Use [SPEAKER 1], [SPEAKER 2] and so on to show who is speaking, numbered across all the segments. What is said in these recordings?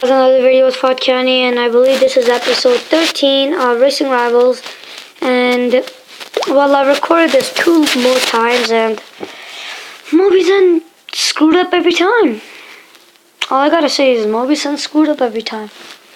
[SPEAKER 1] Another video with Fort Kenny, and I believe this is episode 13 of Racing Rivals. And well, I recorded this 2 more times, and Mobyzen screwed up every time. All I gotta say is Mobyzen screwed up every time.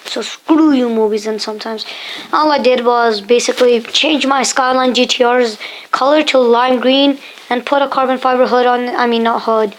[SPEAKER 1] So screw you, Mobyzen. Sometimes all I did was basically change my Skyline GTR's color to lime green and put a carbon fiber hood on. I mean, not hood,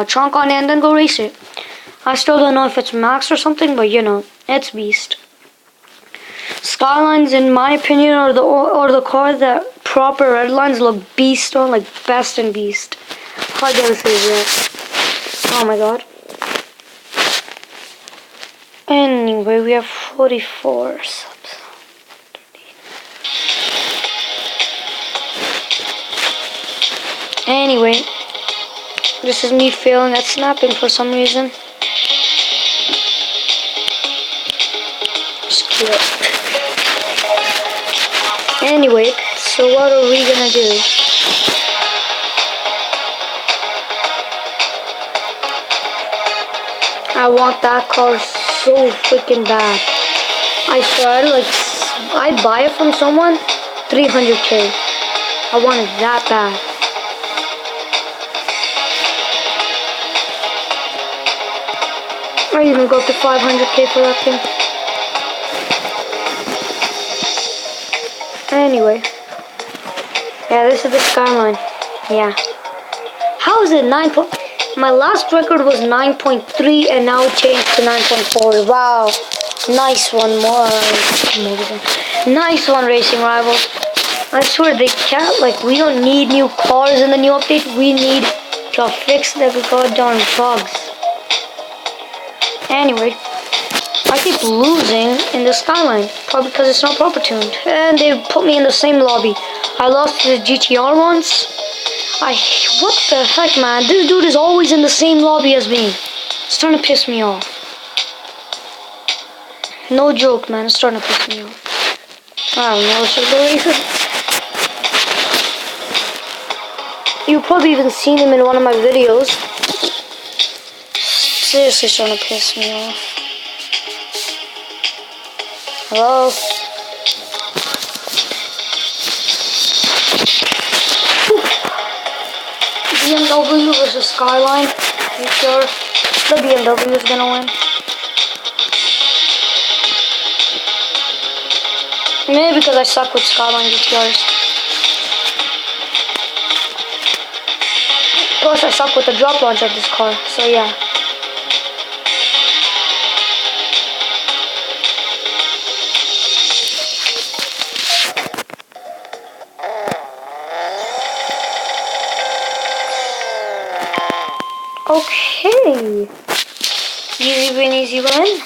[SPEAKER 1] trunk on it, and then go race it. I still don't know if it's Max or something, but you know, it's Beast. Skylines, in my opinion, are the car that proper red lines look Beast on, like best in Beast. How dare I say that? Oh my god. Anyway, we have 44 subs. Anyway, this is me failing at snapping for some reason. Anyway, so what are we gonna do? I want that car so freaking bad. I swear, I'd buy it from someone, 300k. I want it that bad. I'd even go up to 500k for that thing. Anyway, yeah, this is the Skyline. Yeah. How is it 9 point? My last record was 9.3 and now it changed to 9.4. Wow. Nice one, nice one, Racing Rivals. I swear they can't, we don't need new cars in the new update. We need to fix the goddamn bugs. Anyway, I keep losing in the Skyline, probably because it's not proper tuned. And they put me in the same lobby. I lost to the GTR once. What the heck, man? This dude is always in the same lobby as me. It's starting to piss me off. No joke, man. It's starting to piss me off. I don't know, should I go race? You've probably even seen him in one of my videos. Seriously starting to piss me off. Hello? BMW versus Skyline. You sure? The BMW is gonna win. Maybe because I suck with Skyline GTRs. Plus I suck with the drop launch of this car, so yeah. Okay, easy win, easy win.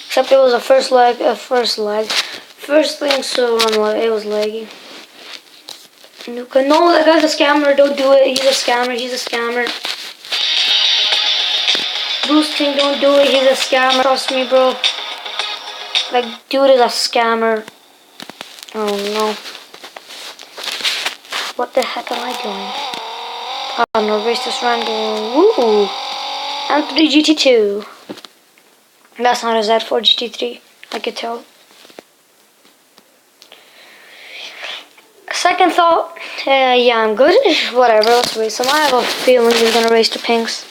[SPEAKER 1] Except it was a first thing, so it was laggy. No, that guy's a scammer. Don't do it. He's a scammer. He's a scammer. Boosting, don't do it. He's a scammer. Trust me, bro. Dude is a scammer. Oh no. What the heck am I doing? I'm gonna race this random. Woo! M3 GT2. That's not a Z4 GT3. I could tell. Second thought. Yeah, I'm good. Whatever. Let's race him. I have a feeling he's gonna race the pinks,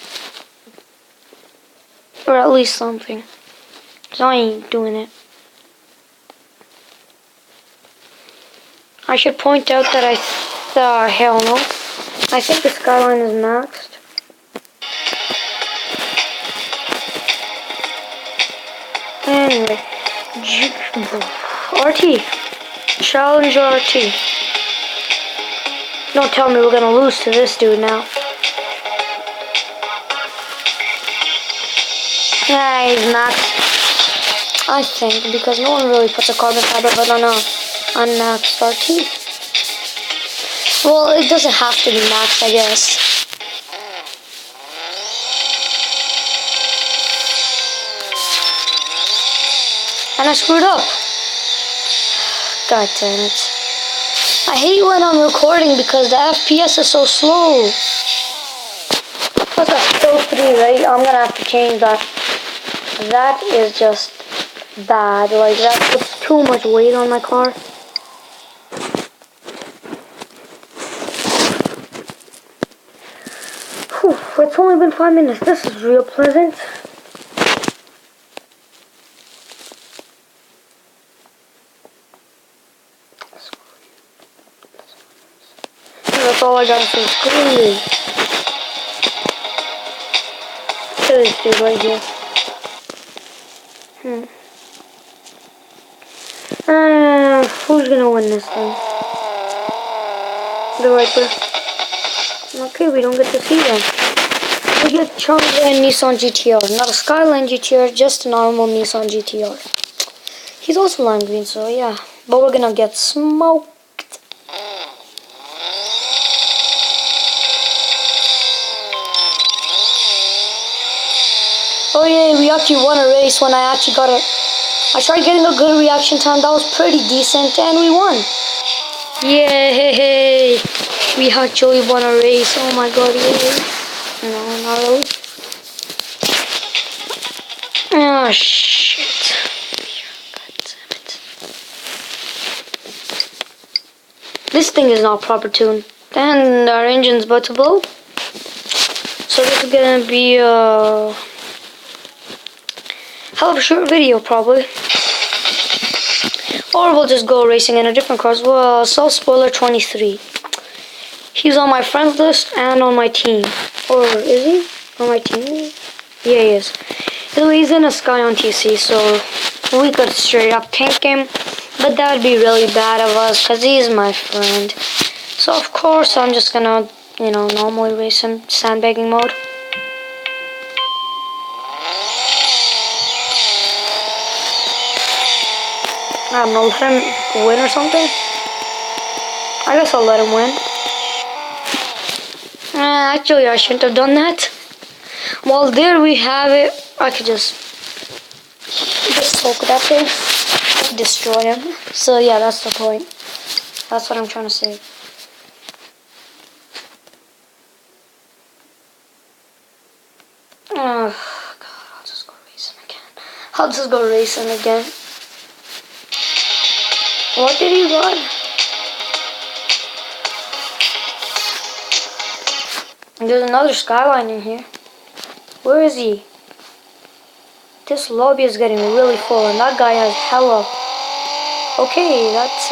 [SPEAKER 1] or at least something. So I ain't doing it. I should point out that hell no. I think the Skyline is maxed. Anyway, RT. Challenger RT. Don't tell me we're gonna lose to this dude now. Yeah, he's maxed. I think, because no one really puts a carbon fiber hood on a unmaxed RT. Well, it doesn't have to be maxed, I guess. And I screwed up. God damn it. I hate when I'm recording because the FPS is so slow. Plus that's still 3, right? I'm gonna have to change that. That is just bad. Like, that puts too much weight on my car. Whew, it's only been 5 minutes. This is real pleasant. That's all I gotta say. Screw you. Kill this dude right here. Who's gonna win this thing? The Viper. Okay, we don't get to see them. We get Charger and Nissan GTR. Not a Skyline GTR, just a normal Nissan GTR. He's also lime green, so yeah. But we're gonna get smoked. Oh yeah, we actually won a race when I tried getting a good reaction time. That was pretty decent, and we won. Yay! We actually won a race. Oh my god, yay. No, not really. Oh shit. God damn it. This thing is not proper tuned. And our engine's about to blow. So this is gonna be a hell of a short video probably. Or we'll just go racing in a different car. Well, Soul Spoiler 23. He's on my friends list and on my team. Or is he? On my team? Yeah, he is. He's in a Scion TC, so we could straight up tank him. But that would be really bad of us, because he's my friend. So of course I'm just gonna, normally race him, sandbagging mode. I don't know, let him win or something? I guess I'll let him win. Actually, I shouldn't have done that. Well, there we have it. I could just poke that thing, destroy him. So yeah, that's the point. That's what I'm trying to say. Oh god, I'll just go racing again. What did he run? There's another Skyline in here. Where is he? This lobby is getting really full, and that guy has hella. Okay, that's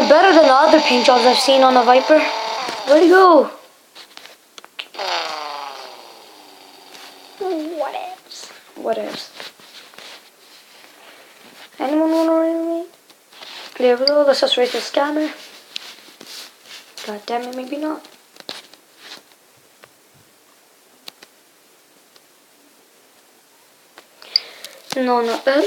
[SPEAKER 1] better than the other paint jobs I've seen on the Viper. Where'd he go? What else? Anyone wanna run me? There we go. Let's just race the scanner. God damn it, maybe not. No, not that.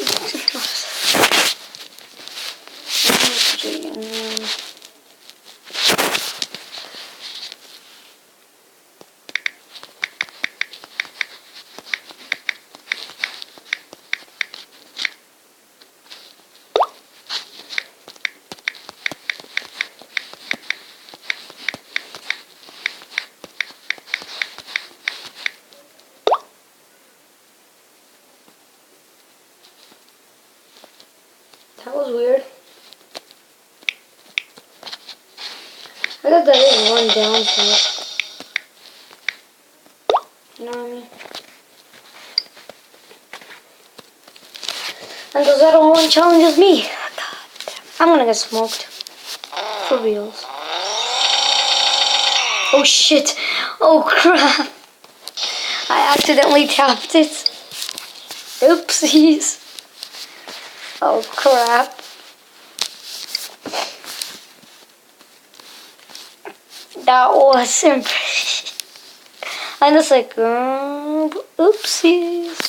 [SPEAKER 1] That was weird. I guess that is one downside. You know what I mean? And those other one challenges me. God damn. I'm gonna get smoked. For reals. Oh shit. Oh crap. I accidentally tapped it. Oopsies. Oh crap. That was impressive. I'm just like, oopsies.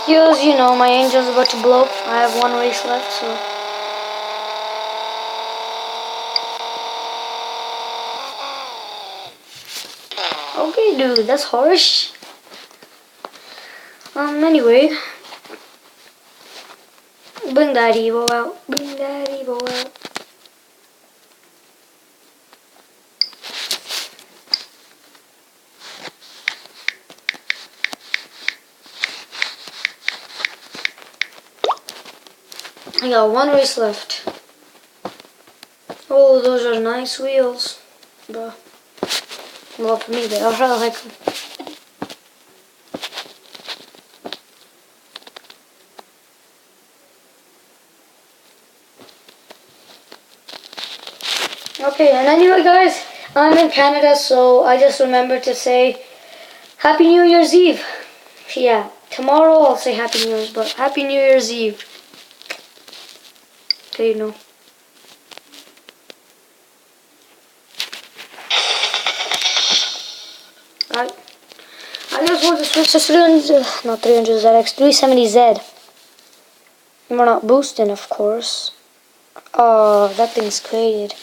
[SPEAKER 1] Because, my engine's about to blow. I have one race left, so. Okay, dude, that's harsh. Anyway. Bring that Evo out. Bring that Evo out. I got one race left. Oh, those are nice wheels. But, well, for me, they are. I like them. Okay, and anyway, guys, I'm in Canada, so I just remembered to say Happy New Year's Eve. Yeah, tomorrow I'll say Happy New Year's, but Happy New Year's Eve. Okay, you know. I just want to switch to 300, not 300ZX, 370Z. We're not boosting, of course. Oh, that thing's created.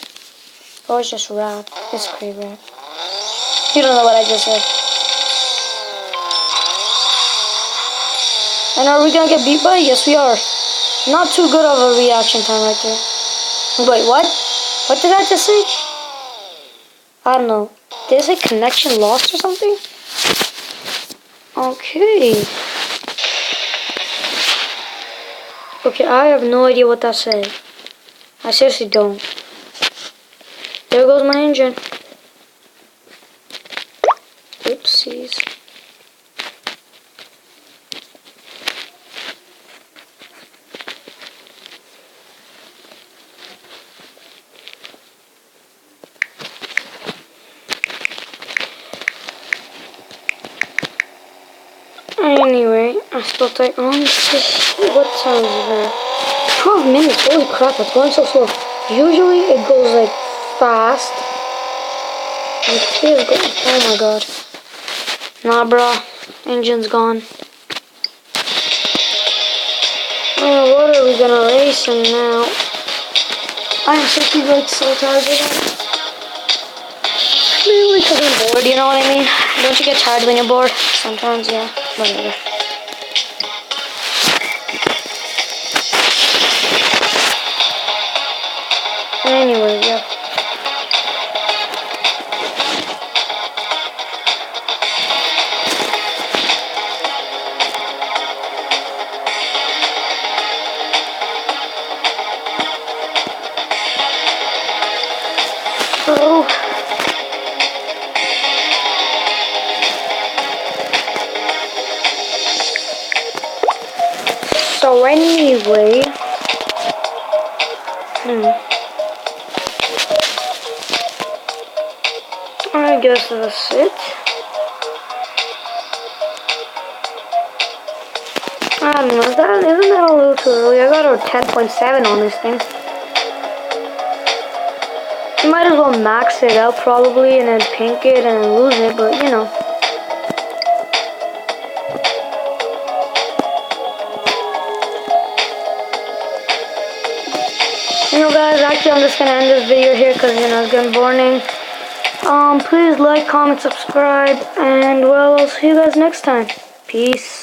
[SPEAKER 1] Oh, it's just wrapped. It's created wrapped. You don't know what I just said. And are we gonna get beat by it? Yes, we are. Not too good of a reaction time right there. Wait, what? What did I just say? I don't know. Did it say connection lost or something? Okay. Okay, I have no idea what that said. I seriously don't. There goes my engine. Oopsies. Anyway, I still take on what time is it now? 12 minutes, holy crap, it's going so slow. Usually it goes like fast. And today is going, oh my god. Nah bro, engine's gone. Oh, what are we gonna race in now? I am seriously like so tired of that. Mainly because I'm bored, you know what I mean? Don't you get tired when you're bored? Sometimes, yeah. Whatever. Anyway, yeah. So anyway, I guess that's it. I don't know, isn't that a little too early? I got a 10.7 on this thing. You might as well max it out probably and then pink it and then lose it, but you know. You know guys, actually I'm just gonna end this video here because you know it's getting boring. Please like, comment, subscribe, and well, I'll see you guys next time. Peace.